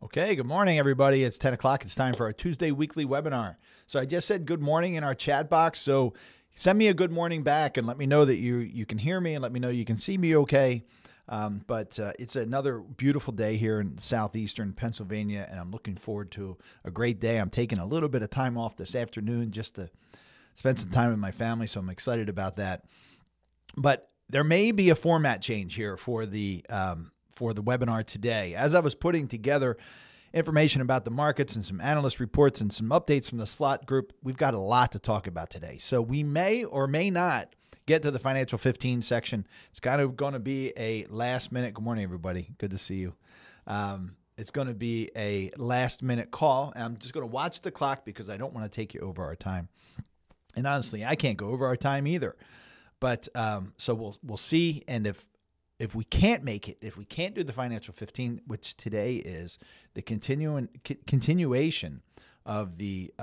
Okay, good morning, everybody. It's 10 o'clock. It's time for our Tuesday weekly webinar. So I just said good morning in our chat box. So send me a good morning back and let me know that you can hear me and let me know you can see me okay. But it's another beautiful day here in southeastern Pennsylvania, and I'm looking forward to a great day. I'm taking a little bit of time off this afternoon just to spend some time with my family, so I'm excited about that. But there may be a format change here for the webinar today. As I was putting together information about the markets and some analyst reports and some updates from the Slott Group, we've got a lot to talk about today. So we may or may not get to the Financial 15 section. It's kind of going to be a last minute. Good morning, everybody. Good to see you. It's going to be a last minute call. And I'm just going to watch the clock because I don't want to take you over our time. And honestly, I can't go over our time either. But so we'll see. And if we can't make it, if we can't do the Financial 15, which today is the continuation of the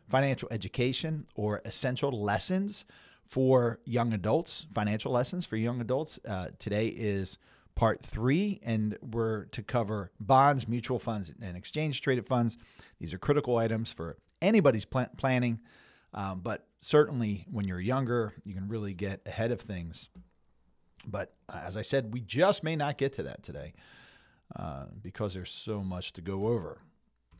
financial education or essential lessons for young adults, financial lessons for young adults. Today is part 3, and we're to cover bonds, mutual funds, and exchange-traded funds. These are critical items for anybody's planning, but certainly when you're younger, you can really get ahead of things. But as I said, we just may not get to that today because there's so much to go over.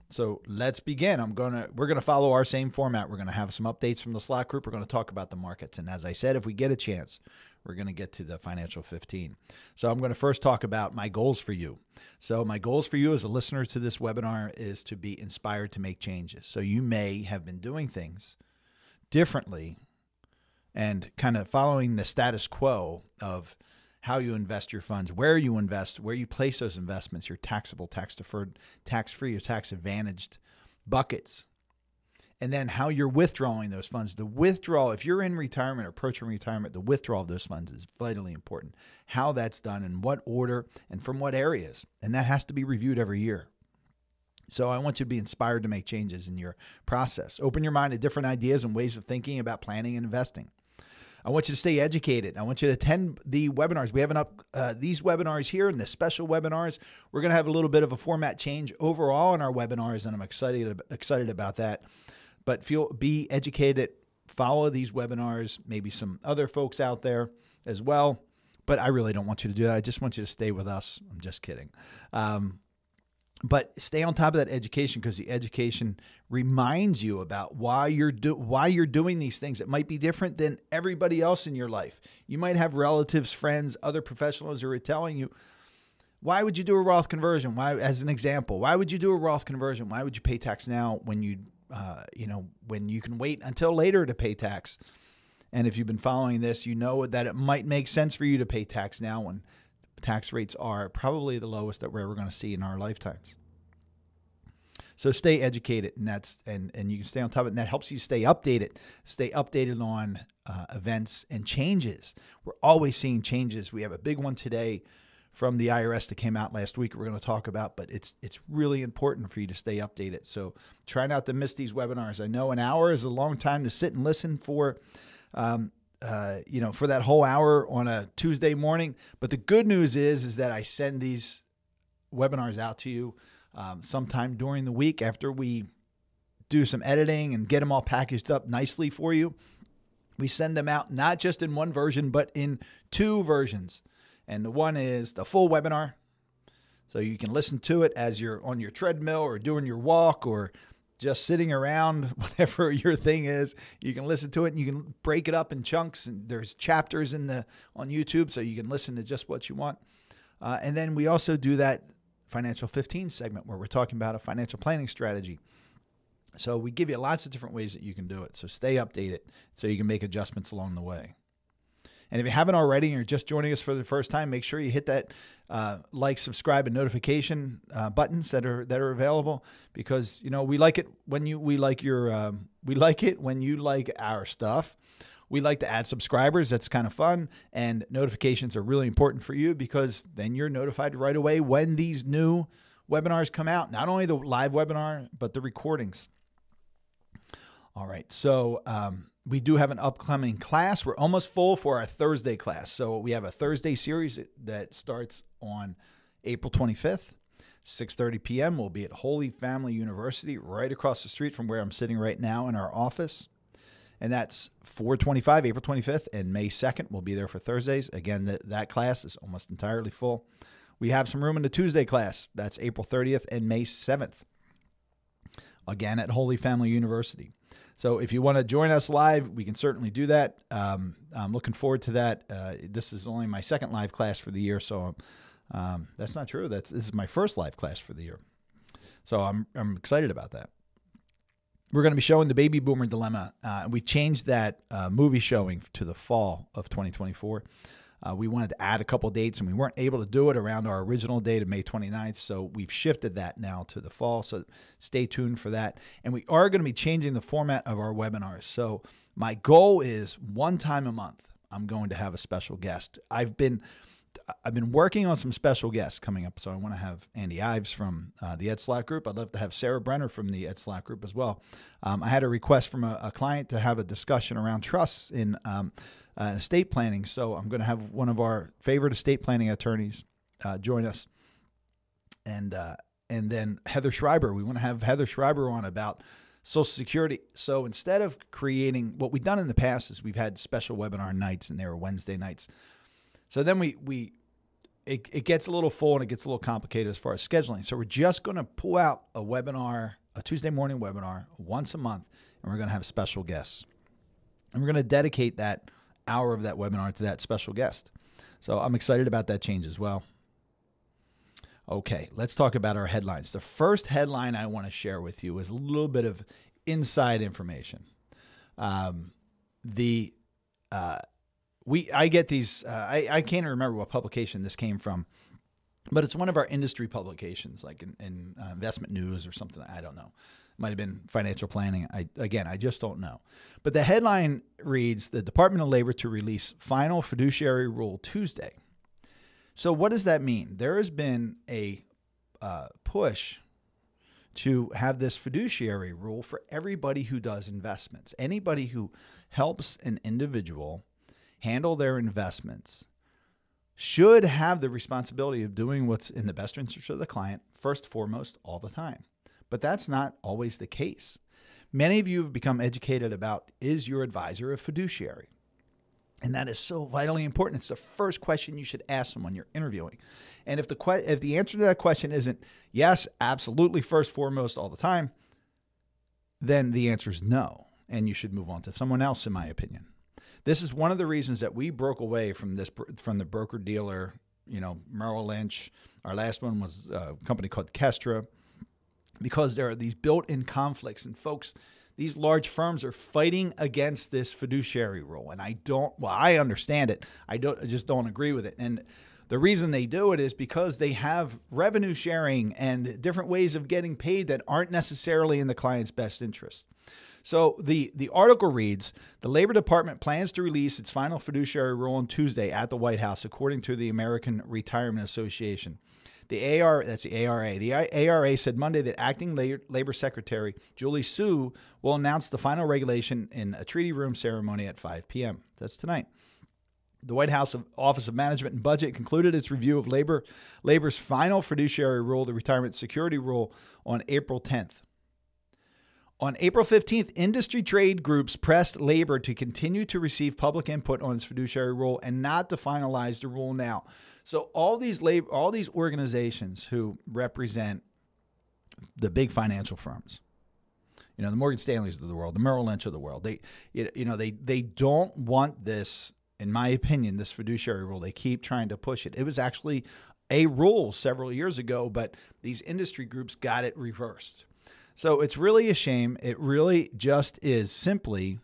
So let's begin. We're gonna follow our same format. We're gonna have some updates from the Slott Group. We're gonna talk about the markets, and as I said, if we get a chance, we're gonna get to the Financial 15. So I'm gonna first talk about my goals for you. So my goals for you as a listener to this webinar is to be inspired to make changes. So you may have been doing things differently and kind of following the status quo of how you invest your funds, where you invest, where you place those investments, your taxable, tax-deferred, tax-free, or tax-advantaged buckets, and then how you're withdrawing those funds. The withdrawal, if you're in retirement or approaching retirement, the withdrawal of those funds is vitally important. How that's done, in what order, and from what areas. And that has to be reviewed every year. So I want you to be inspired to make changes in your process. Open your mind to different ideas and ways of thinking about planning and investing. I want you to stay educated. I want you to attend the webinars. We have these webinars here and the special webinars. We're going to have a little bit of a format change overall in our webinars, and I'm excited about that. But be educated, follow these webinars, maybe some other folks out there as well. But I really don't want you to do that. I just want you to stay with us. I'm just kidding. But stay on top of that education, because the education reminds you about why you're doing these things. It might be different than everybody else in your life. You might have relatives, friends, other professionals who are telling you, why would you do a Roth conversion? Why, as an example, why would you do a Roth conversion? Why would you pay tax now when when you can wait until later to pay tax? And if you've been following this, you know that it might make sense for you to pay tax now when tax rates are probably the lowest that we're ever going to see in our lifetimes. So stay educated, and you can stay on top of it, and that helps you stay updated on events and changes. We're always seeing changes. We have a big one today from the IRS that came out last week we're going to talk about, but it's really important for you to stay updated. So try not to miss these webinars. I know an hour is a long time to sit and listen for for that whole hour on a Tuesday morning. But the good news is that I send these webinars out to you sometime during the week after we do some editing and get them all packaged up nicely for you. We send them out not just in one version, but in 2 versions. And the one is the full webinar. So you can listen to it as you're on your treadmill or doing your walk or just sitting around, whatever your thing is. You can listen to it, and you can break it up in chunks, and there's chapters on YouTube, so you can listen to just what you want. And then we also do that Financial 15 segment where we're talking about a financial planning strategy. So we give you lots of different ways that you can do it. So stay updated so you can make adjustments along the way. And if you haven't already and you're just joining us for the first time, make sure you hit that like, subscribe, and notification buttons that are available, because we like it when you like our stuff. We like to add subscribers. That's kind of fun, and notifications are really important for you because then you're notified right away when these new webinars come out. Not only the live webinar, but the recordings. All right, so we do have an upcoming class. We're almost full for our Thursday class. So we have a Thursday series that starts on April 25th. 6:30 p.m. We'll be at Holy Family University right across the street from where I'm sitting right now in our office. And that's 4/25, April 25th, and May 2nd. We'll be there for Thursdays. Again, that class is almost entirely full. We have some room in the Tuesday class. That's April 30th and May 7th. Again, at Holy Family University. So if you want to join us live, we can certainly do that. I'm looking forward to that. This is only my second live class for the year, so that's not true. This is my first live class for the year. So I'm excited about that. We're going to be showing the Baby Boomer Dilemma. We changed that movie showing to the fall of 2024. We wanted to add a couple dates, and we weren't able to do it around our original date of May 29th, so we've shifted that now to the fall, so stay tuned for that. And we are going to be changing the format of our webinars. So my goal is one time a month, I'm going to have a special guest. I've been working on some special guests coming up, so I want to have Andy Ives from the Ed Slott Group. I'd love to have Sarah Brenner from the Ed Slott Group as well. I had a request from a client to have a discussion around trusts in estate planning, so I'm going to have one of our favorite estate planning attorneys join us, and then Heather Schreiber. We want to have Heather Schreiber on about Social Security. So instead of creating, what we've done in the past is we've had special webinar nights, and they were Wednesday nights. So then it gets a little full and it gets a little complicated as far as scheduling. So we're just going to pull out a webinar, a Tuesday morning webinar once a month, and we're going to have special guests, and we're going to dedicate that hour of that webinar to that special guest. So I'm excited about that change as well. Okay, let's talk about our headlines. The first headline I want to share with you is a little bit of inside information. I get these, I can't remember what publication this came from, but it's one of our industry publications, like in Investment News or something. I don't know. Might have been Financial Planning. I just don't know. But the headline reads, the Department of Labor to release final fiduciary rule Tuesday. So what does that mean? There has been a push to have this fiduciary rule for everybody who does investments. Anybody who helps an individual handle their investments should have the responsibility of doing what's in the best interest of the client, first, foremost, all the time. But that's not always the case. Many of you have become educated about, is your advisor a fiduciary? And that is so vitally important. It's the first question you should ask someone you're interviewing. And if the answer to that question isn't yes, absolutely, first, foremost, all the time, then the answer is no. And you should move on to someone else, in my opinion. This is one of the reasons that we broke away from the broker-dealer, Merrill Lynch. Our last one was a company called Kestra, because there are these built-in conflicts. And folks, these large firms are fighting against this fiduciary rule. And I understand it. I just don't agree with it. And the reason they do it is because they have revenue sharing and different ways of getting paid that aren't necessarily in the client's best interest. So the article reads, the Labor Department plans to release its final fiduciary rule on Tuesday at the White House, according to the American Retirement Association. That's the ARA. The ARA said Monday that Acting Labor Secretary Julie Su will announce the final regulation in a treaty room ceremony at 5 p.m. That's tonight. The White House Office of Management and Budget concluded its review of Labor's final fiduciary rule, the Retirement Security Rule, on April 10th. On April 15th, industry trade groups pressed Labor to continue to receive public input on its fiduciary rule and not to finalize the rule now. So all these organizations who represent the big financial firms, the Morgan Stanleys of the world, the Merrill Lynch of the world, they don't want this, in my opinion, this fiduciary rule. They keep trying to push it. It was actually a rule several years ago, but these industry groups got it reversed. So it's really a shame. It really just is simply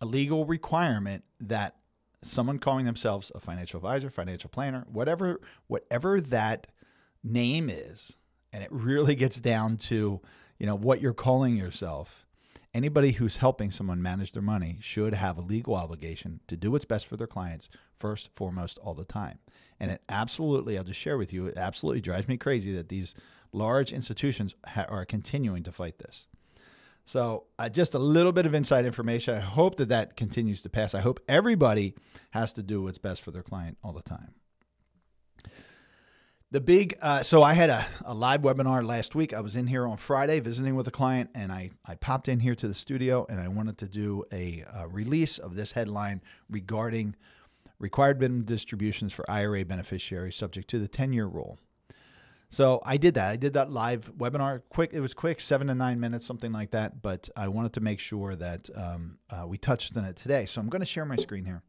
a legal requirement that someone calling themselves a financial advisor, financial planner, whatever that name is, and it really gets down to, what you're calling yourself. Anybody who's helping someone manage their money should have a legal obligation to do what's best for their clients first, foremost, all the time. And it absolutely, I'll just share with you, it absolutely drives me crazy that these large institutions are continuing to fight this. So just a little bit of inside information. I hope that continues to pass. I hope everybody has to do what's best for their client all the time. The big, so I had a live webinar last week. I was in here on Friday visiting with a client, and I popped in here to the studio, and I wanted to do a release of this headline regarding required minimum distributions for IRA beneficiaries subject to the 10-year rule. So I did that. I did that live webinar. Quick, it was quick, 7 to 9 minutes, something like that. But I wanted to make sure that we touched on it today. So I'm going to share my screen here.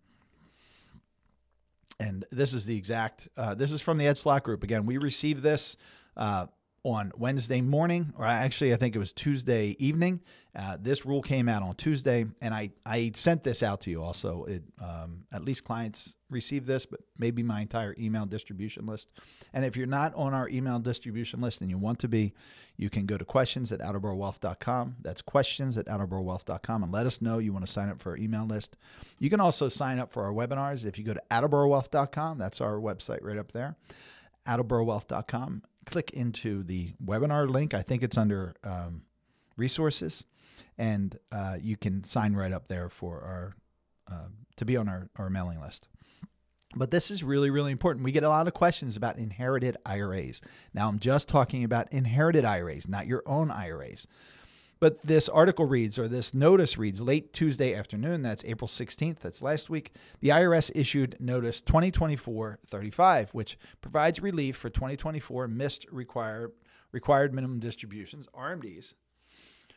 And this is the exact, this is from the Slott Group. Again, we received this on Wednesday morning, or actually I think it was Tuesday evening. This rule came out on Tuesday, and I sent this out to you also. At least clients received this, but maybe my entire email distribution list. And if you're not on our email distribution list and you want to be, you can go to questions@attleborowealth.com. That's questions@attleborowealth.com, and let us know you want to sign up for our email list. You can also sign up for our webinars if you go to attleborowealth.com. That's our website right up there, attleborowealth.com. Click into the webinar link. I think it's under resources, and you can sign right up there for our to be on our mailing list. But this is really, really important. We get a lot of questions about inherited IRAs. Now, I'm just talking about inherited IRAs, not your own IRAs. But this article reads, or this notice reads, late Tuesday afternoon, that's April 16th, that's last week, the IRS issued Notice 2024-35, which provides relief for 2024 missed required minimum distributions, RMDs,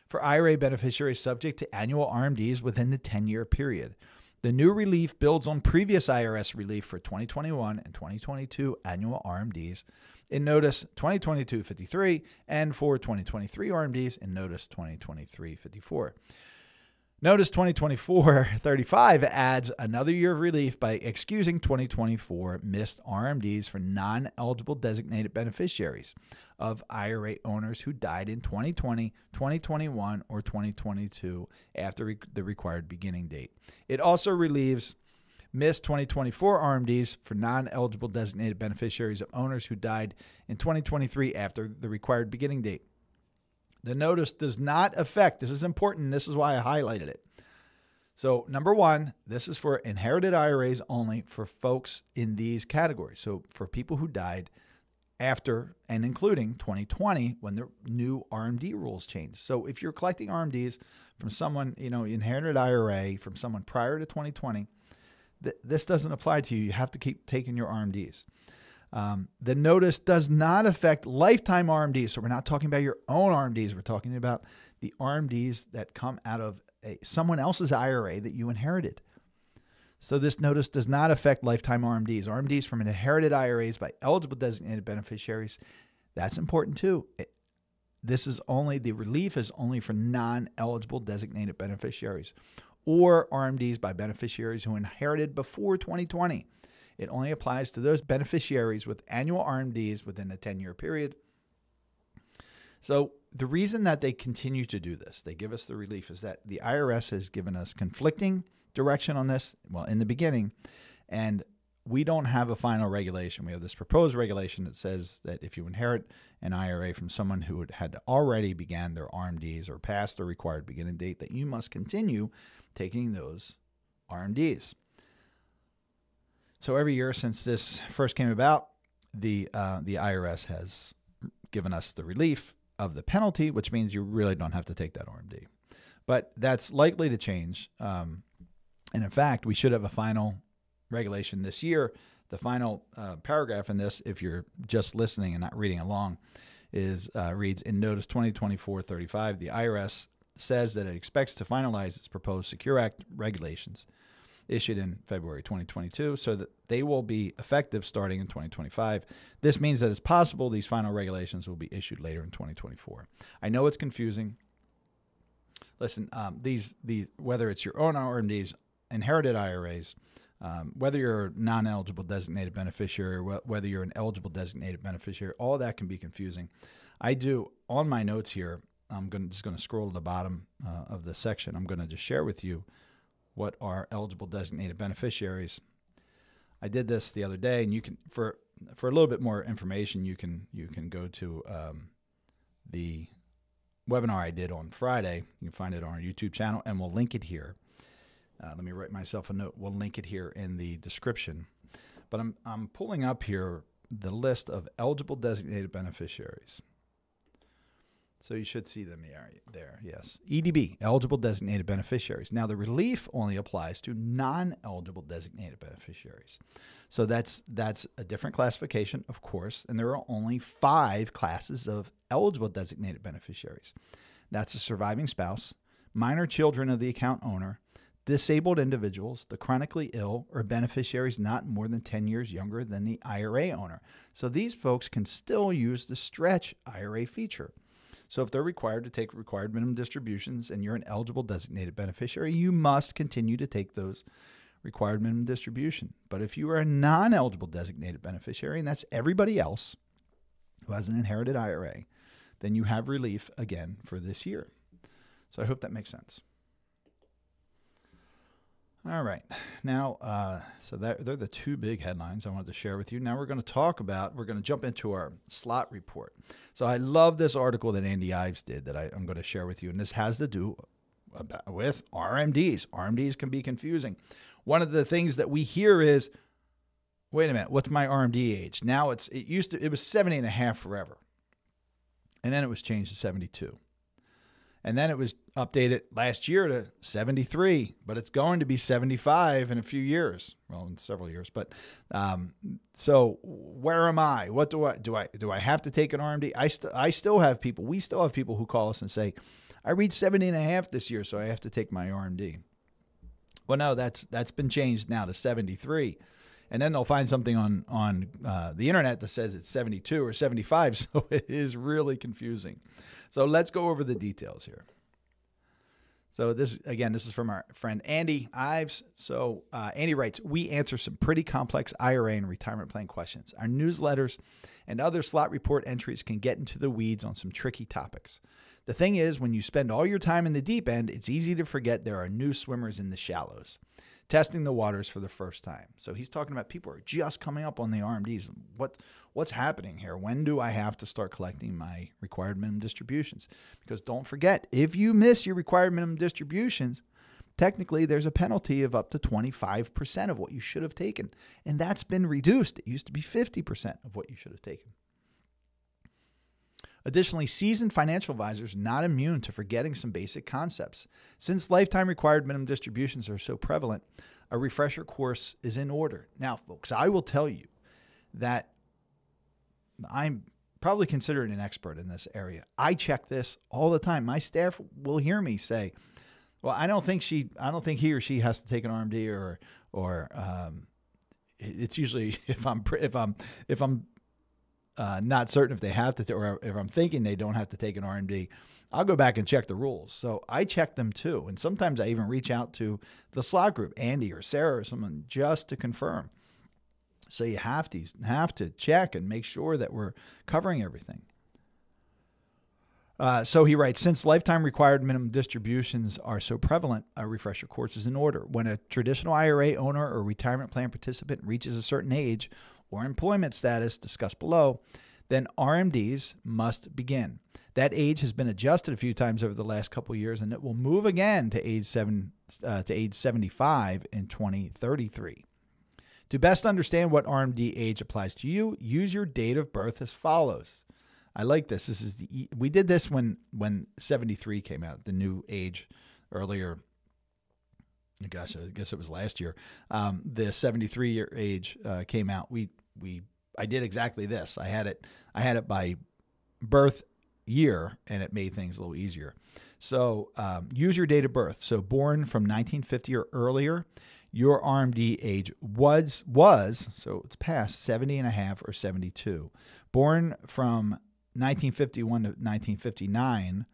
for IRA beneficiaries subject to annual RMDs within the 10-year period. The new relief builds on previous IRS relief for 2021 and 2022 annual RMDs in Notice 2022-53 and for 2023 RMDs in Notice 2023-54. Notice 2024-35 adds another year of relief by excusing 2024 missed RMDs for non-eligible designated beneficiaries of IRA owners who died in 2020, 2021, or 2022 after the required beginning date. It also relieves missed 2024 RMDs for non-eligible designated beneficiaries of owners who died in 2023 after the required beginning date. The notice does not affect, this is important, this is why I highlighted it. So number one, this is for inherited IRAs only for folks in these categories. So for people who died after and including 2020 when the new RMD rules changed. So if you're collecting RMDs from someone, inherited IRA from someone prior to 2020, this doesn't apply to you. You have to keep taking your RMDs. The notice does not affect lifetime RMDs. So we're not talking about your own RMDs. We're talking about the RMDs that come out of someone else's IRA that you inherited. So this notice does not affect lifetime RMDs. RMDs from inherited IRAs by eligible designated beneficiaries. That's important too. The relief is only for non-eligible designated beneficiaries or RMDs by beneficiaries who inherited before 2020. It only applies to those beneficiaries with annual RMDs within a 10-year period. So the reason that they continue to do this, they give us the relief, is that the IRS has given us conflicting direction on this, well, in the beginning, and we don't have a final regulation. We have this proposed regulation that says that if you inherit an IRA from someone who had already began their RMDs or passed the required beginning date, that you must continue taking those RMDs. So every year since this first came about, the IRS has given us the relief of the penalty, which means you really don't have to take that RMD. But that's likely to change. And in fact, we should have a final regulation this year. The final paragraph in this, if you're just listening and not reading along, reads, in Notice 2024-35, the IRS says that it expects to finalize its proposed Secure Act regulations issued in February 2022 so that they will be effective starting in 2025. This means that it's possible these final regulations will be issued later in 2024. I know it's confusing. Listen, these whether it's your own RMDs, inherited IRAs, whether you're a non-eligible designated beneficiary or whether you're an eligible designated beneficiary, all that can be confusing. I do, on my notes here, I'm just going to scroll to the bottom of the section. I'm going to just share with you what are eligible designated beneficiaries. I did this the other day, and you can, for a little bit more information, you can go to the webinar I did on Friday. You can find it on our YouTube channel, and we'll link it here. Let me write myself a note. We'll link it here in the description. But I'm pulling up here the list of eligible designated beneficiaries. So you should see them there. Yes. EDB, eligible designated beneficiaries. Now, the relief only applies to non-eligible designated beneficiaries. So that's a different classification, of course, and there are only 5 classes of eligible designated beneficiaries. That's a surviving spouse, minor children of the account owner, disabled individuals, the chronically ill, or beneficiaries not more than 10 years younger than the IRA owner. So these folks can still use the stretch IRA feature. So if they're required to take required minimum distributions and you're an eligible designated beneficiary, you must continue to take those required minimum distribution. But if you are a non-eligible designated beneficiary, and that's everybody else who has an inherited IRA, then you have relief again for this year. So I hope that makes sense. All right. Now, so they're the 2 big headlines I wanted to share with you. Now we're going to jump into our Slott Report. So I love this article that Andy Ives did that I'm going to share with you. And this has to do with RMDs. RMDs can be confusing. One of the things that we hear is, wait a minute, what's my RMD age? Now it was 70.5 forever. And then it was changed to 72. And then it was updated last year to 73, but it's going to be 75 in a few years. Well, in several years. But so where am I? What do I have to take an RMD? We still have people who call us and say, I reached 70.5 this year, so I have to take my RMD. Well, no, that's been changed now to 73. And then they'll find something on the internet that says it's 72 or 75, so it is really confusing. So let's go over the details here. So this is from our friend Andy Ives. So Andy writes, we answer some pretty complex IRA and retirement plan questions. Our newsletters and other Slott Report entries can get into the weeds on some tricky topics. The thing is, when you spend all your time in the deep end, it's easy to forget there are new swimmers in the shallows, testing the waters for the first time. So he's talking about people who are just coming up on the RMDs. What's happening here? When do I have to start collecting my required minimum distributions? Because don't forget, if you miss your required minimum distributions, technically there's a penalty of up to 25% of what you should have taken. And that's been reduced. It used to be 50% of what you should have taken. Additionally, seasoned financial advisors are not immune to forgetting some basic concepts. Since lifetime required minimum distributions are so prevalent, a refresher course is in order. Now, folks, I will tell you that I'm probably considered an expert in this area. I check this all the time. My staff will hear me say, "Well, I don't think he or she has to take an RMD," or it's usually if I'm not certain if they have to, or if I'm thinking they don't have to take an RMD, I'll go back and check the rules. So I check them too. And sometimes I even reach out to the Slott group, Andy or Sarah or someone, just to confirm. So you have to check and make sure that we're covering everything. So he writes, since lifetime required minimum distributions are so prevalent, a refresher course is in order. When a traditional IRA owner or retirement plan participant reaches a certain age or employment status discussed below, then RMDs must begin. That age has been adjusted a few times over the last couple of years, and it will move again to age 75 in 2033. To best understand what RMD age applies to you, use your date of birth as follows. I like this. We did this when 73 came out, the new age earlier. Gosh, I guess it was last year. The 73-year age came out. I did exactly this. I had it by birth year, and it made things a little easier. So use your date of birth. So born from 1950 or earlier, your RMD age was so it's past 70 and a half or 72. Born from 1951 to 1959,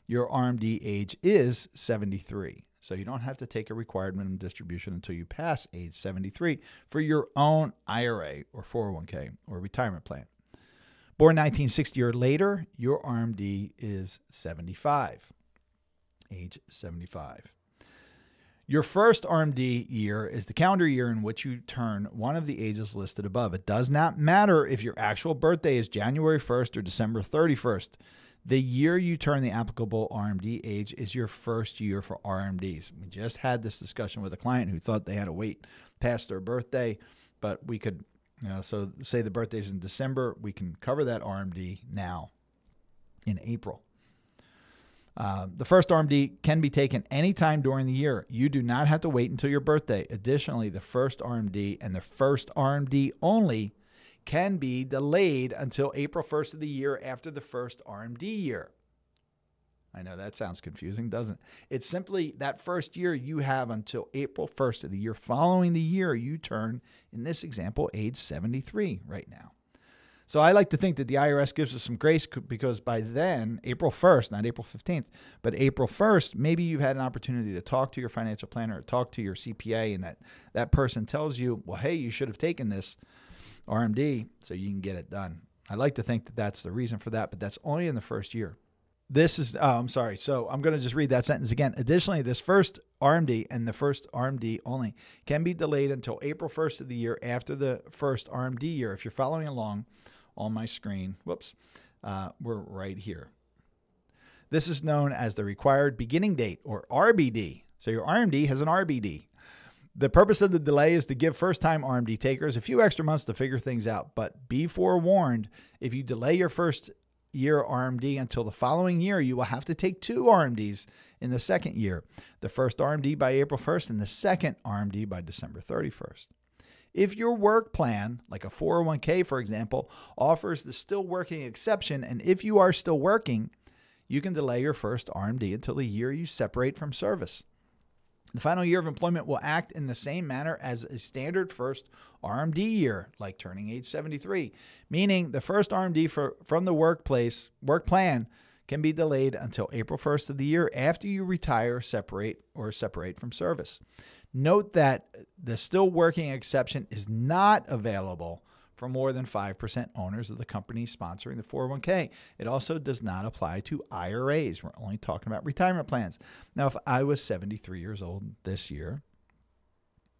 your RMD age is 73. So you don't have to take a required minimum distribution until you pass age 73 for your own IRA or 401k or retirement plan. Born 1960 or later, your RMD is 75, age 75. Your first RMD year is the calendar year in which you turn one of the ages listed above. It does not matter if your actual birthday is January 1st or December 31st. The year you turn the applicable RMD age is your first year for RMDs. We just had this discussion with a client who thought they had to wait past their birthday, but we could So say the birthday's in December, we can cover that RMD now in April. The first RMD can be taken anytime during the year. You do not have to wait until your birthday. Additionally, the first RMD and the first RMD only can be delayed until April 1st of the year after the first RMD year. I know that sounds confusing, doesn't it? It's simply that first year you have until April 1st of the year following the year you turn, in this example, age 73 right now. So I like to think that the IRS gives us some grace because by then, April 1st, not April 15th, but April 1st, maybe you've had an opportunity to talk to your financial planner or talk to your CPA, and that person tells you, well, hey, you should have taken this RMD so you can get it done. I like to think that that's the reason for that, but that's only in the first year. This is, I'm sorry. So I'm going to just read that sentence again. Additionally, this first RMD and the first RMD only can be delayed until April 1st of the year after the first RMD year. If you're following along on my screen, we're right here. This is known as the required beginning date, or RBD. So your RMD has an RBD. The purpose of the delay is to give first-time RMD takers a few extra months to figure things out. But be forewarned, if you delay your first year RMD until the following year, you will have to take 2 RMDs in the second year. The first RMD by April 1st and the second RMD by December 31st. If your work plan, like a 401k, for example, offers the still working exception, and if you are still working, you can delay your first RMD until the year you separate from service. The final year of employment will act in the same manner as a standard first RMD year, like turning age 73, meaning the first RMD from the work plan can be delayed until April 1st of the year after you retire, separate from service. Note that the still working exception is not available for more than 5% owners of the company sponsoring the 401k. It also does not apply to IRAs. We're only talking about retirement plans. Now, if I was 73 years old this year,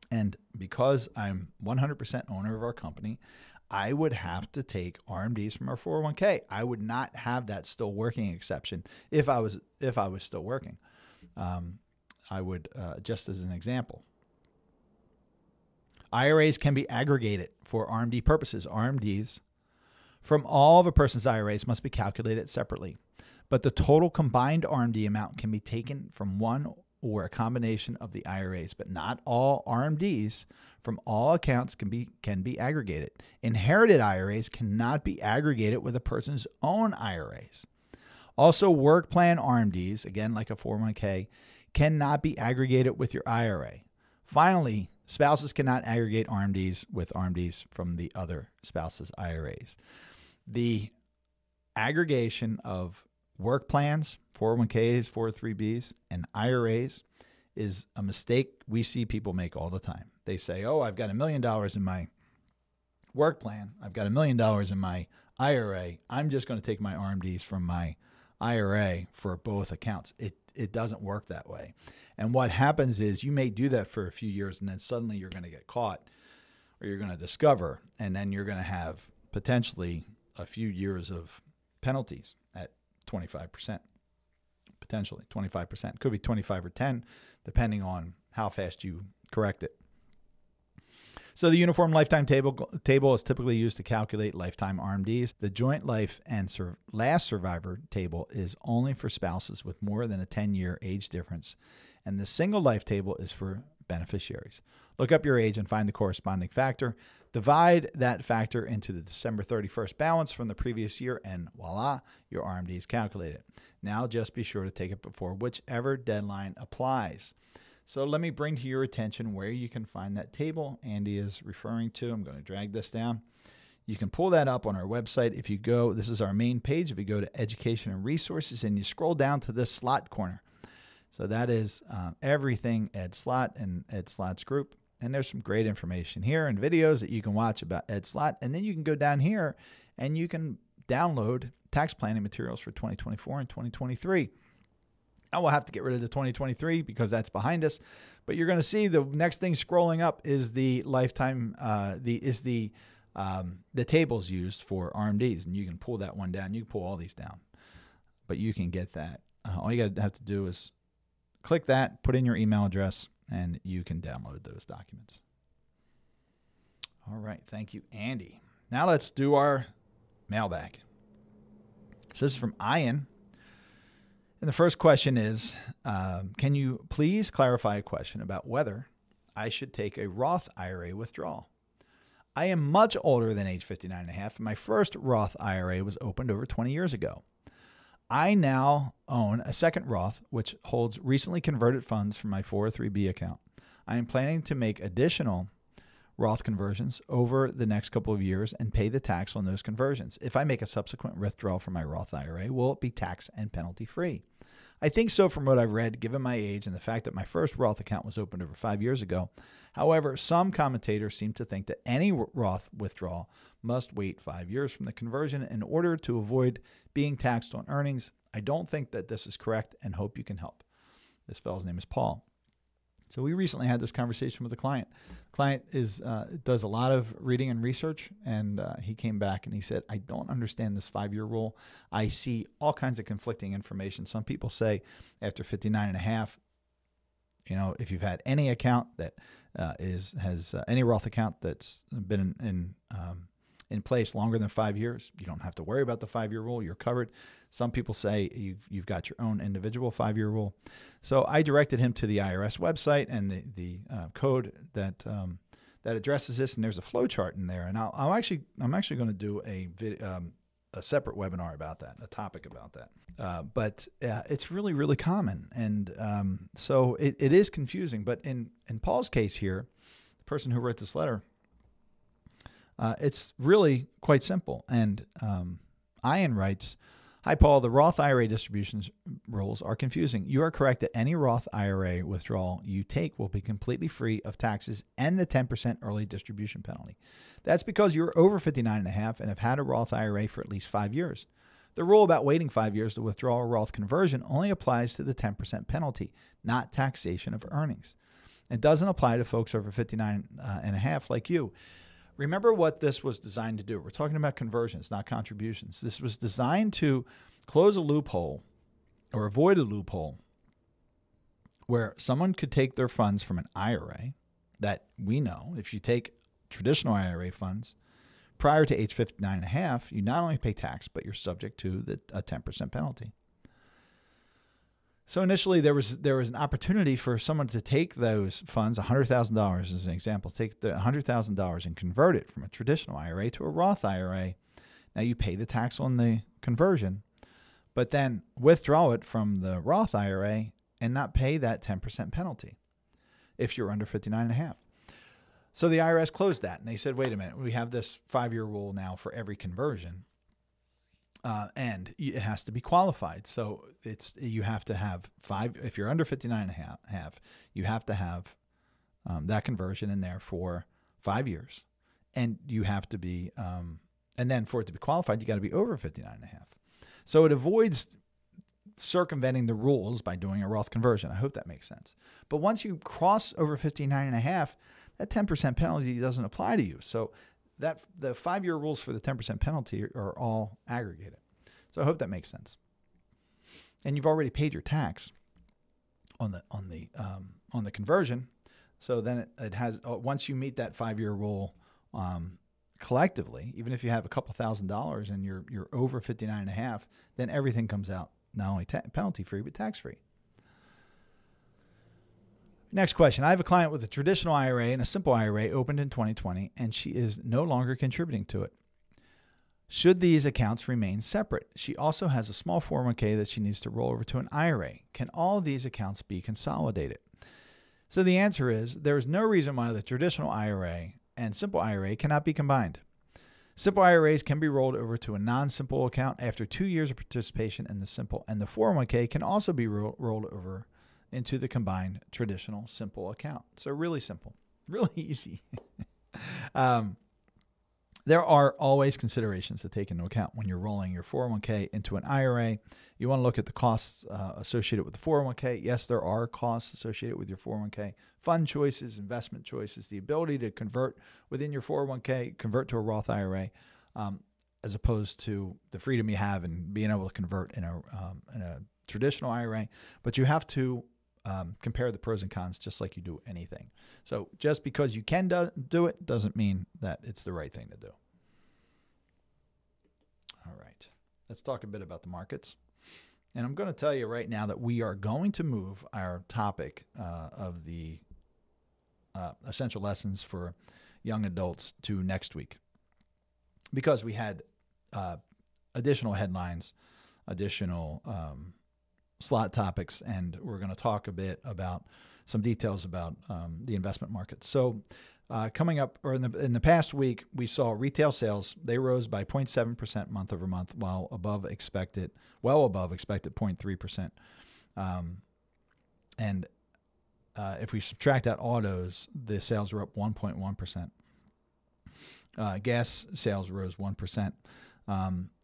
and because I'm 100% owner of our company, I would have to take RMDs from our 401k. I would not have that still working exception if I was still working. I would, just as an example. IRAs can be aggregated for RMD purposes. RMDs from all of a person's IRAs must be calculated separately, but the total combined RMD amount can be taken from one or a combination of the IRAs, but not all RMDs from all accounts can be aggregated. Inherited IRAs cannot be aggregated with a person's own IRAs. Also, work plan RMDs, again like a 401k, cannot be aggregated with your IRA. Finally, spouses cannot aggregate RMDs with RMDs from the other spouse's IRAs. The aggregation of work plans, 401ks, 403bs, and IRAs is a mistake we see people make all the time. They say, oh, I've got $1 million in my work plan. I've got $1 million in my IRA. I'm just going to take my RMDs from my IRA for both accounts. It doesn't work that way. And what happens is you may do that for a few years and then suddenly you're going to get caught or you're going to discover, and then you're going to have potentially a few years of penalties at 25%. Potentially 25%. Could be 25 or 10, depending on how fast you correct it. So the uniform lifetime table is typically used to calculate lifetime RMDs. The joint life and last survivor table is only for spouses with more than a 10-year age difference, and the single life table is for beneficiaries. Look up your age and find the corresponding factor. Divide that factor into the December 31st balance from the previous year, and voila, your RMD is calculated. Now just be sure to take it before whichever deadline applies. So let me bring to your attention where you can find that table Andy is referring to. I'm going to drag this down. You can pull that up on our website. If you go, this is our main page. If you go to Education and Resources and you scroll down to this Slott corner. So that is everything Ed Slott and Ed Slott's group. And there's some great information here and videos that you can watch about Ed Slott. And then you can go down here and you can download tax planning materials for 2024 and 2023. Now we'll have to get rid of the 2023 because that's behind us. But you're going to see the next thing scrolling up is the lifetime, the tables used for RMDs. And you can pull that one down. You can pull all these down. But you can get that. All you have to do is click that, put in your email address, and you can download those documents. All right. Thank you, Andy. Now let's do our mailbag. So this is from Ian. And the first question is, can you please clarify a question about whether I should take a Roth IRA withdrawal? I am much older than age 59 and a half, and my first Roth IRA was opened over 20 years ago. I now own a second Roth, which holds recently converted funds from my 403(b) account. I am planning to make additional Roth conversions over the next couple of years and pay the tax on those conversions. If I make a subsequent withdrawal from my Roth IRA, will it be tax and penalty free? I think so from what I've read, given my age and the fact that my first Roth account was opened over 5 years ago. However, some commentators seem to think that any Roth withdrawal must wait 5 years from the conversion in order to avoid being taxed on earnings. I don't think that this is correct and hope you can help. This fellow's name is Paul. So we recently had this conversation with a client. The client does a lot of reading and research, and he came back and he said, I don't understand this 5-year rule. I see all kinds of conflicting information. Some people say after 59 and a half, if you've had any account that has any Roth account that's been in place longer than 5 years, you don't have to worry about the 5-year rule. You're covered. Some people say you've got your own individual 5-year rule. So I directed him to the IRS website and the code that addresses this, and there's a flow chart in there. And I'm actually going to do a separate webinar about that, a topic about that. But it's really, really common, and so it is confusing. But in Paul's case here, the person who wrote this letter, it's really quite simple. And Ian writes, Hi, Paul. The Roth IRA distributions rules are confusing. You are correct that any Roth IRA withdrawal you take will be completely free of taxes and the 10% early distribution penalty. That's because you're over 59 and a half and have had a Roth IRA for at least 5 years. The rule about waiting 5 years to withdraw a Roth conversion only applies to the 10% penalty, not taxation of earnings. It doesn't apply to folks over 59 and a half like you. Remember what this was designed to do. We're talking about conversions, not contributions. This was designed to close a loophole or avoid a loophole where someone could take their funds from an IRA that we know, if you take traditional IRA funds prior to age 59 and a half, you not only pay tax, but you're subject to a 10% penalty. So initially, there was an opportunity for someone to take those funds, $100,000 as an example, take the $100,000 and convert it from a traditional IRA to a Roth IRA. Now you pay the tax on the conversion, but then withdraw it from the Roth IRA and not pay that 10% penalty if you're under 59 and a half. So the IRS closed that, and they said, wait a minute, we have this 5-year rule now for every conversion. And it has to be qualified. So you have to have if you're under 59 and a half, you have to have that conversion in there for 5 years. And you have to be, and then for it to be qualified, you got to be over 59 and a half. So it avoids circumventing the rules by doing a Roth conversion. I hope that makes sense. But once you cross over 59 and a half, that 10% penalty doesn't apply to you. So that the 5-year rules for the 10% penalty are all aggregated. So I hope that makes sense. And you've already paid your tax on the conversion. So then it has, once you meet that 5-year rule collectively, even if you have a couple $1,000s and you're over 59 and a half, then everything comes out not only penalty free but tax free. Next question. I have a client with a traditional IRA and a simple IRA opened in 2020, and she is no longer contributing to it. Should these accounts remain separate? She also has a small 401k that she needs to roll over to an IRA. Can all of these accounts be consolidated? So the answer is there is no reason why the traditional IRA and simple IRA cannot be combined. Simple IRAs can be rolled over to a non-simple account after 2 years of participation in the simple, and the 401k can also be rolled over into the combined traditional simple account. So really simple, really easy. There are always considerations to take into account when you're rolling your 401k into an IRA. You want to look at the costs associated with the 401k. Yes, there are costs associated with your 401k. Fund choices, investment choices, the ability to convert within your 401k, convert to a Roth IRA, as opposed to the freedom you have in being able to convert in a traditional IRA. But you have to compare the pros and cons just like you do anything. So just because you can do it doesn't mean that it's the right thing to do. All right. Let's talk a bit about the markets. And I'm going to tell you right now that we are going to move our topic of the essential lessons for young adults to next week, because we had additional headlines, additional slot topics, and we're going to talk a bit about some details about the investment market. So coming up, or in the past week, we saw retail sales. They rose by 0.7% month over month, while well above expected 0.3%. And if we subtract out autos, the sales were up 1.1%. Gas sales rose 1%.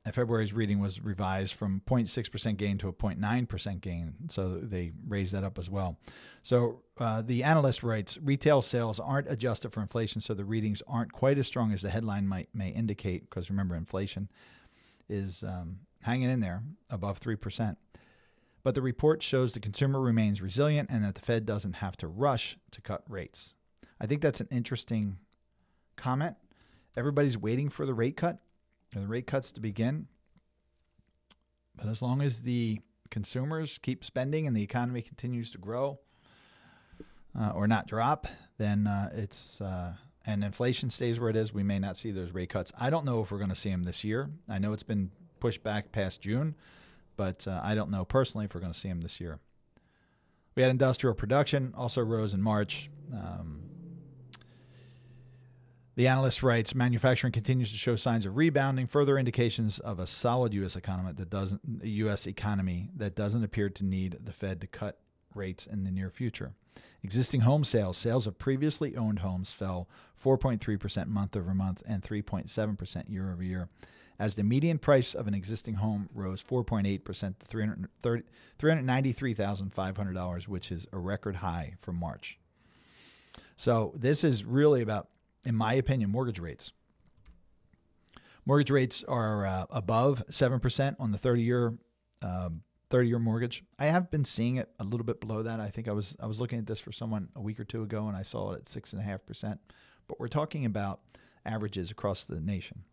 And February's reading was revised from 0.6% gain to a 0.9% gain. So they raised that up as well. So the analyst writes, retail sales aren't adjusted for inflation, so the readings aren't quite as strong as the headline may indicate, because remember, inflation is hanging in there above 3%. But the report shows the consumer remains resilient and that the Fed doesn't have to rush to cut rates. I think that's an interesting comment. Everybody's waiting for the rate cut, or the rate cuts to begin. But as long as the consumers keep spending and the economy continues to grow or not drop, then and inflation stays where it is, we may not see those rate cuts. I don't know if we're going to see them this year. I know it's been pushed back past June, but I don't know personally if we're going to see them this year. We had industrial production also rose in March. The analyst writes, manufacturing continues to show signs of rebounding, further indications of a solid U.S. economy that doesn't appear to need the Fed to cut rates in the near future. Existing home sales of previously owned homes fell 4.3% month over month and 3.7% year over year, as the median price of an existing home rose 4.8% to $393,500, which is a record high for March. So this is really about, in my opinion, mortgage rates. Mortgage rates are above 7% on the 30-year mortgage. I have been seeing it a little bit below that. I think I was looking at this for someone a week or two ago, and I saw it at 6.5%. But we're talking about averages across the nation.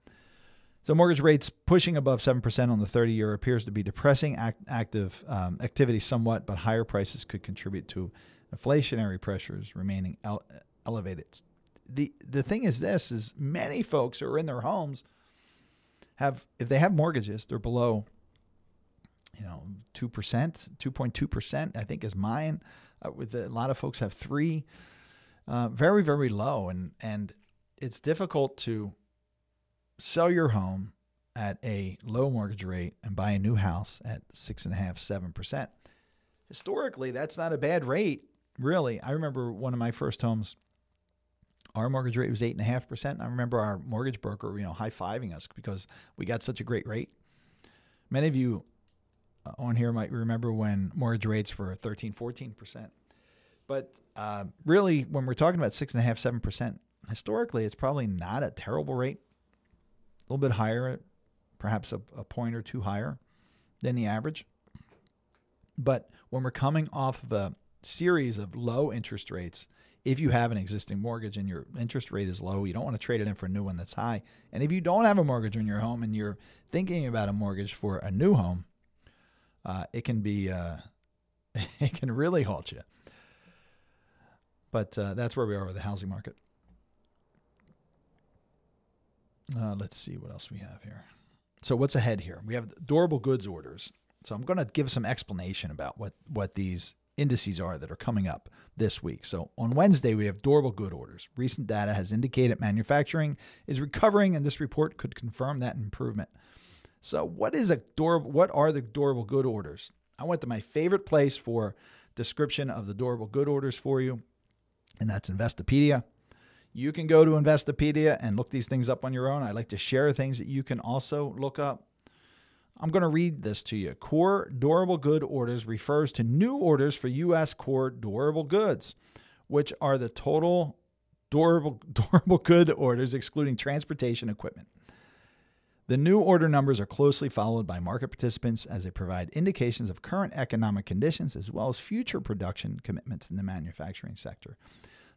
So mortgage rates pushing above 7% on the 30-year appears to be depressing activity somewhat, but higher prices could contribute to inflationary pressures remaining elevated. The thing is this, is many folks who are in their homes if they have mortgages, they're below 2%, 2.2%, I think is mine. With a lot of folks have 3%, very, very low. And it's difficult to sell your home at a low mortgage rate and buy a new house at 6.5%, 7%. Historically, that's not a bad rate, really. I remember one of my first homes, our mortgage rate was 8.5%. I remember our mortgage broker, high-fiving us because we got such a great rate. Many of you on here might remember when mortgage rates were 13, 14%. But really, when we're talking about 6.5%, 7%, historically, it's probably not a terrible rate. A little bit higher, perhaps a point or two higher than the average. But when we're coming off of a series of low interest rates, if you have an existing mortgage and your interest rate is low, you don't want to trade it in for a new one that's high. And if you don't have a mortgage on your home and you're thinking about a mortgage for a new home, it can be, it can really halt you. But that's where we are with the housing market. Let's see what else we have here. So what's ahead here? We have durable goods orders. So I'm going to give some explanation about what these indices are that are coming up this week. So on Wednesday, we have durable good orders. Recent data has indicated manufacturing is recovering, and this report could confirm that improvement. So what are the durable good orders? I went to my favorite place for description of the durable good orders for you, and that's Investopedia. You can go to Investopedia and look these things up on your own. I like to share things that you can also look up. I'm going to read this to you. Core durable good orders refers to new orders for U.S. core durable goods, which are the total durable good orders excluding transportation equipment. The new order numbers are closely followed by market participants as they provide indications of current economic conditions as well as future production commitments in the manufacturing sector.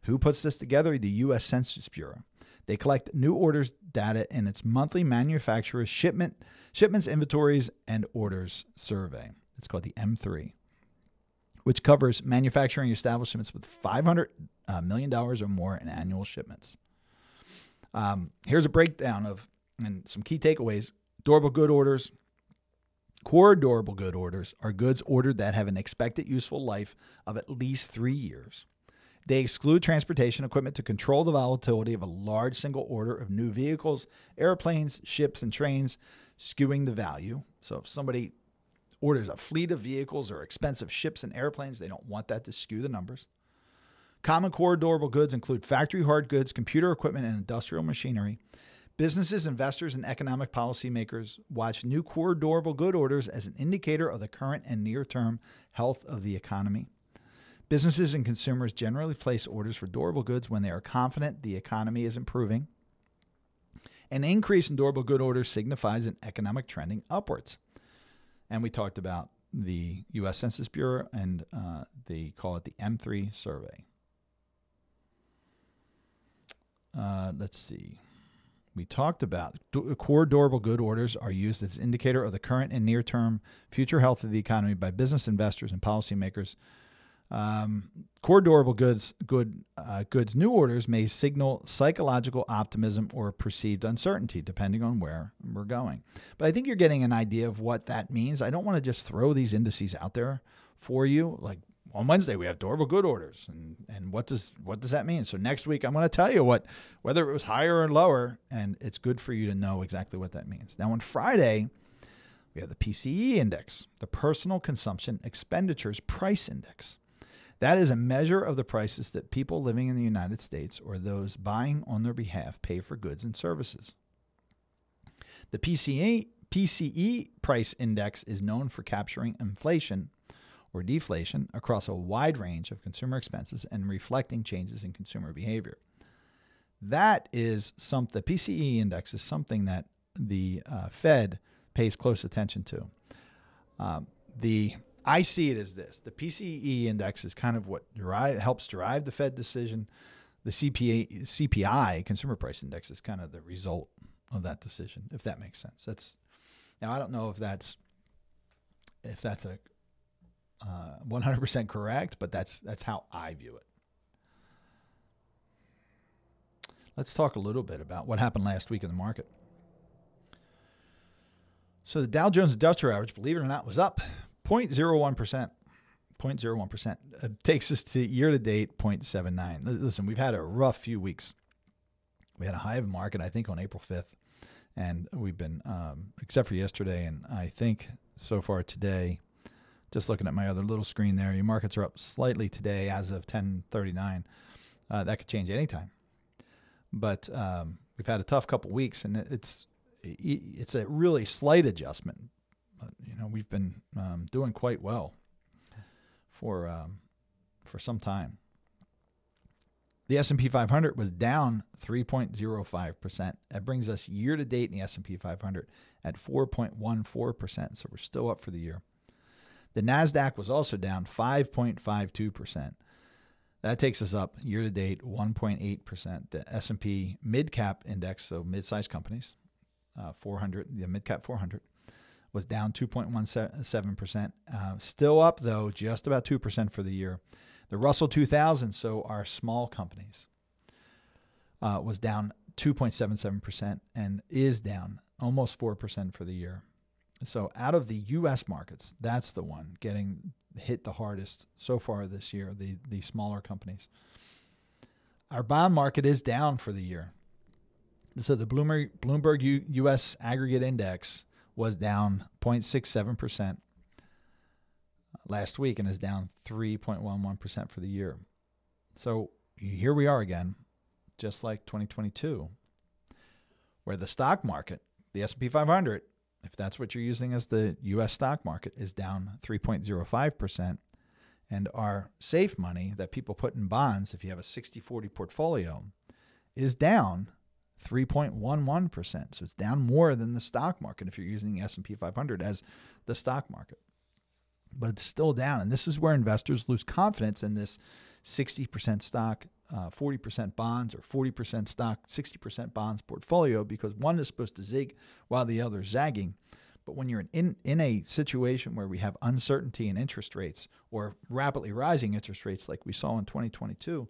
Who puts this together? The U.S. Census Bureau. They collect new orders data in its monthly manufacturers shipments, inventories, and orders survey. It's called the M3, which covers manufacturing establishments with $500 million or more in annual shipments. Here's a breakdown of and some key takeaways. Durable good orders. Core durable good orders are goods ordered that have an expected useful life of at least 3 years. They exclude transportation equipment to control the volatility of a large single order of new vehicles, airplanes, ships, and trains, skewing the value. So if somebody orders a fleet of vehicles or expensive ships and airplanes, they don't want that to skew the numbers. Common core durable goods include factory hard goods, computer equipment, and industrial machinery. Businesses, investors, and economic policymakers watch new core durable good orders as an indicator of the current and near-term health of the economy. Businesses and consumers generally place orders for durable goods when they are confident the economy is improving. An increase in durable good orders signifies an economic trending upwards. And we talked about the U.S. Census Bureau, and they call it the M3 survey. Let's see. We talked about core durable good orders are used as an indicator of the current and near-term future health of the economy by business investors and policymakers. Core durable goods new orders may signal psychological optimism or perceived uncertainty, depending on where we're going. But I think you're getting an idea of what that means. I don't want to just throw these indices out there for you. Like on Wednesday, we have durable good orders, and what does that mean? So next week, I'm going to tell you whether it was higher or lower, and it's good for you to know exactly what that means. Now on Friday, we have the PCE index, the Personal Consumption Expenditures Price Index. That is a measure of the prices that people living in the United States or those buying on their behalf pay for goods and services. The PCE price index is known for capturing inflation or deflation across a wide range of consumer expenses and reflecting changes in consumer behavior. The PCE index is something that the Fed pays close attention to. I see it as this. The PCE index is kind of what helps drive the Fed decision. The CPI, Consumer Price Index, is kind of the result of that decision, if that makes sense. Now I don't know if that's a 100% correct, but that's how I view it. Let's talk a little bit about what happened last week in the market. So the Dow Jones Industrial Average, believe it or not, was up 0.01%. 0.01%. It takes us to year-to-date 0.79. Listen, we've had a rough few weeks. We had a high of market, I think, on April 5th. And we've been, except for yesterday, and I think so far today, just looking at my other little screen there, your markets are up slightly today as of 10:39. That could change anytime. But we've had a tough couple weeks, and it's a really slight adjustment. We've been doing quite well for some time. The S&P 500 was down 3.05%. That brings us year to date in the S&P 500 at 4.14%. So we're still up for the year. The NASDAQ was also down 5.52%. That takes us up year to date 1.8%. The S&P mid-cap index, so mid-sized companies, 400, the mid-cap 400, was down 2.17%. Still up, though, just about 2% for the year. The Russell 2000, so our small companies, was down 2.77% and is down almost 4% for the year. So out of the U.S. markets, that's the one getting hit the hardest so far this year, the smaller companies. Our bond market is down for the year. So the Bloomberg U.S. Aggregate Index was down 0.67% last week and is down 3.11% for the year. So here we are again, just like 2022, where the stock market, the S&P 500, if that's what you're using as the U.S. stock market, is down 3.05%. And our safe money that people put in bonds, if you have a 60-40 portfolio, is down 3.11%. So it's down more than the stock market if you're using the S&P 500 as the stock market. But it's still down. And this is where investors lose confidence in this 60% stock, 40% bonds, or 40% stock, 60% bonds portfolio, because one is supposed to zig while the other is zagging. But when you're in a situation where we have uncertainty in interest rates or rapidly rising interest rates like we saw in 2022,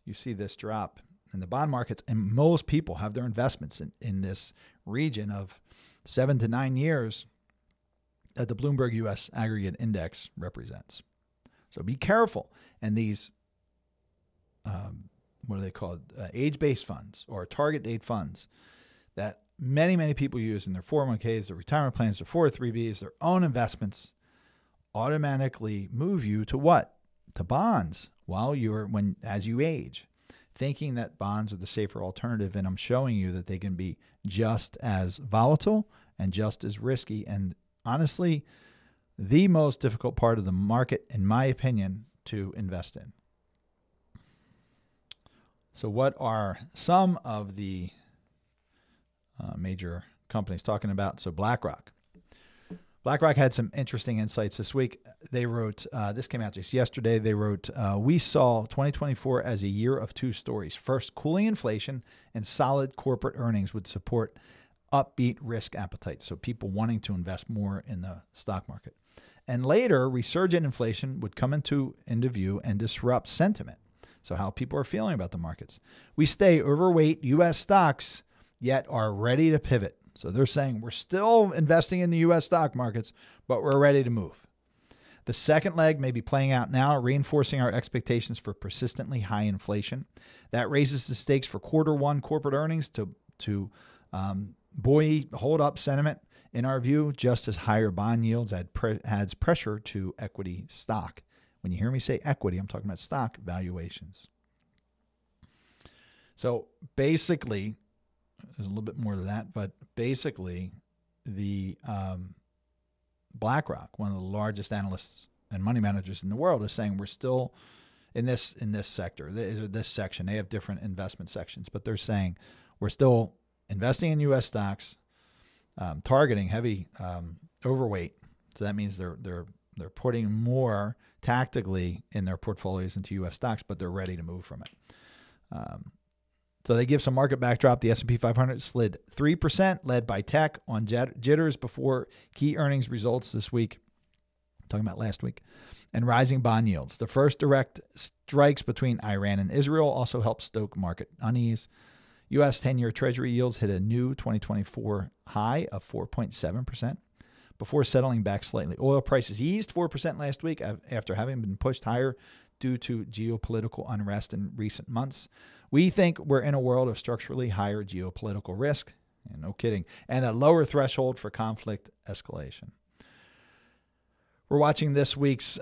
you see this drop in the bond markets. And most people have their investments in this region of 7 to 9 years that the Bloomberg U.S. Aggregate Index represents. So be careful. And these, what are they called? Age-based funds or target date funds that many people use in their 401ks, their retirement plans, their 403bs, their own investments, automatically move you to what? To bonds as you age, thinking that bonds are the safer alternative. And I'm showing you that they can be just as volatile and just as risky. And honestly, the most difficult part of the market, in my opinion, to invest in. So what are some of the major companies talking about? So BlackRock had some interesting insights this week. They wrote, this came out just yesterday, they wrote, we saw 2024 as a year of two stories. First, cooling inflation and solid corporate earnings would support upbeat risk appetite, so people wanting to invest more in the stock market. And later, resurgent inflation would come into view and disrupt sentiment, so how people are feeling about the markets. We stay overweight U.S. stocks, yet are ready to pivot. So they're saying we're still investing in the U.S. stock markets, but we're ready to move. The second leg may be playing out now, reinforcing our expectations for persistently high inflation. That raises the stakes for Q1 corporate earnings to hold up sentiment, in our view, just as higher bond yields adds pressure to equity stock. When you hear me say equity, I'm talking about stock valuations. So basically, there's a little bit more to that, but basically the BlackRock, one of the largest analysts and money managers in the world, is saying we're still in this sector, this section. They have different investment sections, but they're saying we're still investing in U.S. stocks, targeting heavy overweight. So that means they're putting more tactically in their portfolios into U.S. stocks, but they're ready to move from it. So they give some market backdrop. The S&P 500 slid 3%, led by tech on jitters before key earnings results this week. I'm talking about last week. And rising bond yields. The first direct strikes between Iran and Israel also helped stoke market unease. U.S. 10-year Treasury yields hit a new 2024 high of 4.7% before settling back slightly. Oil prices eased 4% last week after having been pushed higher due to geopolitical unrest in recent months. We think we're in a world of structurally higher geopolitical risk, and no kidding, and a lower threshold for conflict escalation. We're watching this week's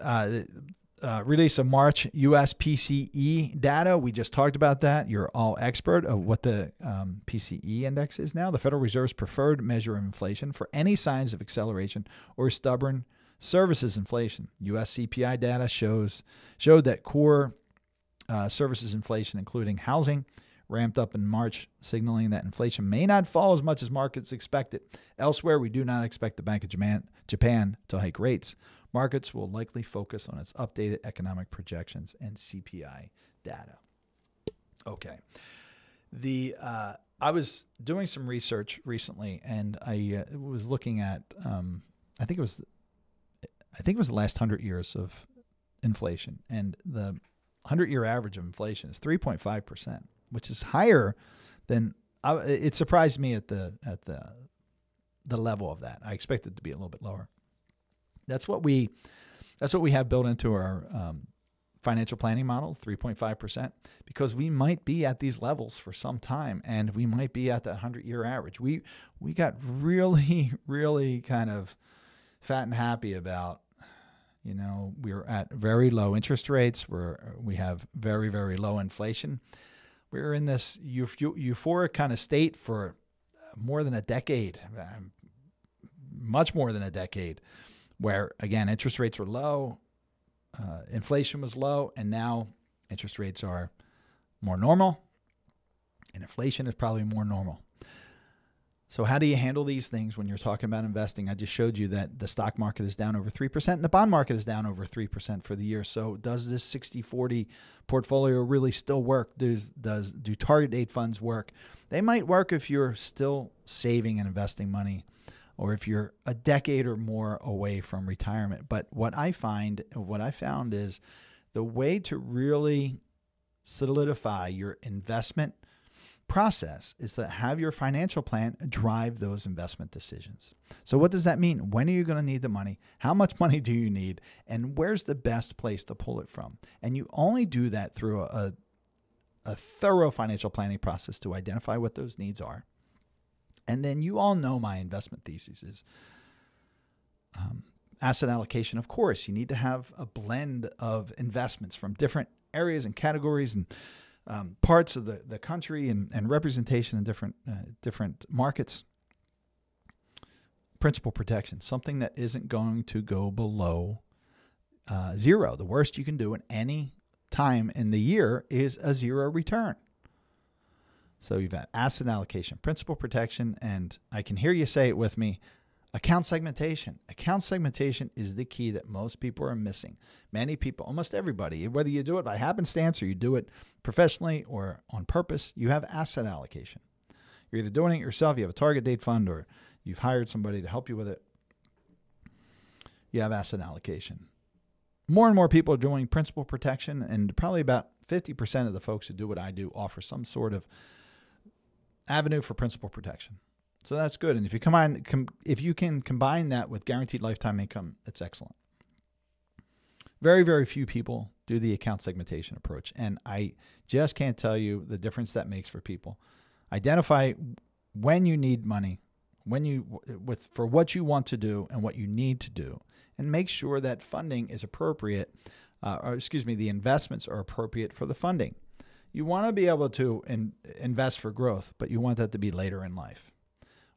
release of March U.S. PCE data. We just talked about that. You're all expert of what the PCE index is now. The Federal Reserve's preferred measure of inflation for any signs of acceleration or stubborn services inflation. U.S. CPI data showed that core services inflation, including housing, ramped up in March, signaling that inflation may not fall as much as markets expected. Elsewhere, we do not expect the Bank of Japan to hike rates. Markets will likely focus on its updated economic projections and CPI data. Okay. I was doing some research recently, and I was looking at I think it was the last 100 years of inflation, and the 100-year average of inflation is 3.5%, which is higher than it surprised me at the level of that. I expected it to be a little bit lower. That's what we have built into our financial planning model, 3.5%, because we might be at these levels for some time, and we might be at that 100-year average. We got really kind of fat and happy about, we're at very low interest rates. We have very, very low inflation. We're in this euphoric kind of state for more than a decade, much more than a decade, where, again, interest rates were low, inflation was low, and now interest rates are more normal, and inflation is probably more normal. So how do you handle these things when you're talking about investing? I just showed you that the stock market is down over 3% and the bond market is down over 3% for the year. So does this 60-40 portfolio really still work? Do target date funds work? They might work if you're still saving and investing money, or if you're a decade or more away from retirement. But what I found is the way to really solidify your investment process is to have your financial plan drive those investment decisions. So what does that mean? When are you going to need the money? How much money do you need? And where's the best place to pull it from? And you only do that through a thorough financial planning process to identify what those needs are. And then you all know my investment thesis is asset allocation. Of course, you need to have a blend of investments from different areas and categories and parts of the country and representation in different markets. Principal protection, something that isn't going to go below zero. The worst you can do at any time in the year is a zero return. So you've got asset allocation, principal protection, and I can hear you say it with me, account segmentation. Account segmentation is the key that most people are missing. Many people, almost everybody, whether you do it by happenstance or you do it professionally or on purpose, you have asset allocation. You're either doing it yourself, you have a target date fund, or you've hired somebody to help you with it. You have asset allocation. More and more people are doing principal protection, and probably about 50% of the folks who do what I do offer some sort of avenue for principal protection. So that's good. And if you can combine that with guaranteed lifetime income, it's excellent. Very, very few people do the account segmentation approach. And I just can't tell you the difference that makes for people. Identify when you need money, for what you want to do and what you need to do, and make sure that funding is appropriate, the investments are appropriate for the funding. You want to be able to invest for growth, but you want that to be later in life,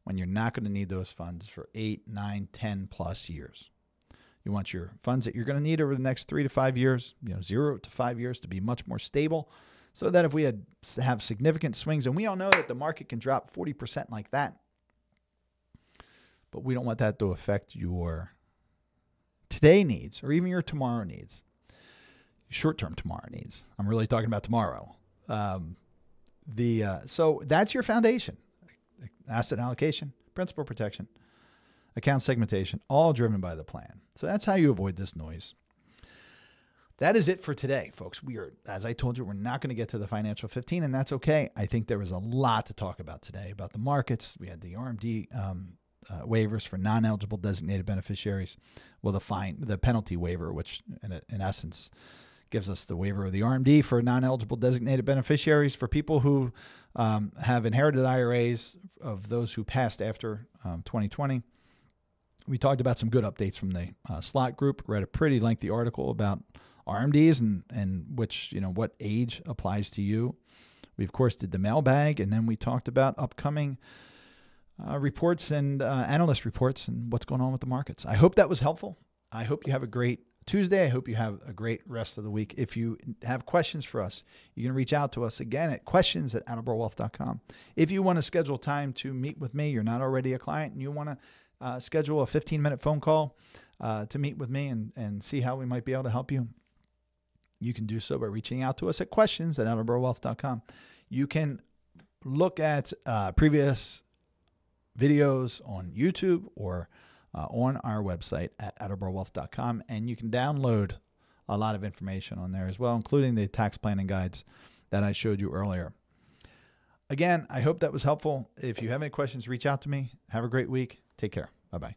when you're not going to need those funds for 8, 9, 10 plus years. You want your funds that you're going to need over the next 3 to 5 years, 0 to 5 years, to be much more stable, so that if we have significant swings, and we all know that the market can drop 40% like that, but we don't want that to affect your today needs or even your tomorrow needs, short-term tomorrow needs. I'm really talking about tomorrow. So that's your foundation. Asset allocation, principal protection, account segmentation, all driven by the plan. So that's how you avoid this noise. That is it for today, folks. As I told you, we're not going to get to the financial 15, and that's okay. I think there was a lot to talk about today about the markets. We had the RMD waivers for non-eligible designated beneficiaries. Well, the penalty waiver, which in essence gives us the waiver of the RMD for non-eligible designated beneficiaries for people who have inherited IRAs of those who passed after 2020. We talked about some good updates from the Slott Group. Read a pretty lengthy article about RMDs and which, what age applies to you. We, of course, did the mailbag, and then we talked about upcoming reports and analyst reports and what's going on with the markets. I hope that was helpful. I hope you have a great Tuesday. I hope you have a great rest of the week. If you have questions for us, you can reach out to us again at questions@attleborowealth.com. If you want to schedule time to meet with me, you're not already a client, and you want to schedule a 15-minute phone call to meet with me and see how we might be able to help you, you can do so by reaching out to us at questions@attleborowealth.com. You can look at previous videos on YouTube or on our website at attleborowealth.com, and you can download a lot of information on there as well, including the tax planning guides that I showed you earlier. Again, I hope that was helpful. If you have any questions, reach out to me. Have a great week. Take care. Bye-bye.